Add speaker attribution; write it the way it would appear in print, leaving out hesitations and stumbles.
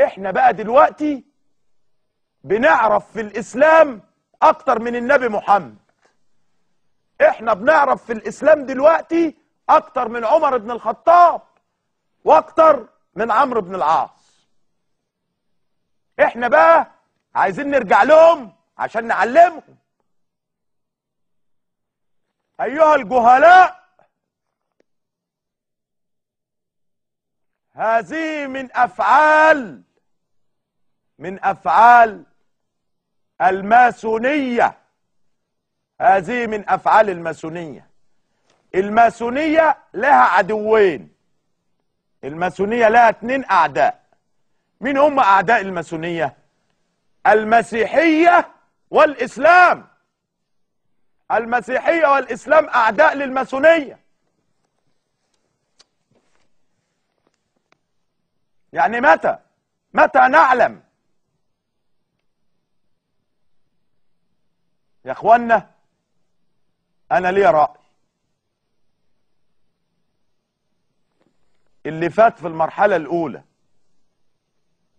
Speaker 1: احنا بقى دلوقتي بنعرف في الاسلام اكتر من النبي محمد. احنا بنعرف في الاسلام دلوقتي اكتر من عمر بن الخطاب واكتر من عمرو بن العاص. احنا بقى عايزين نرجع لهم عشان نعلمهم. ايها الجهلاء، هذه من افعال الماسونية. هذه من افعال الماسونية. الماسونية لها عدوين. الماسونية لها 2 اعداء. مين هم اعداء الماسونية؟ المسيحية والاسلام. المسيحية والاسلام اعداء للماسونية. يعني متى نعلم يا اخوانا؟ انا ليا رأي. اللي فات في المرحلة الاولى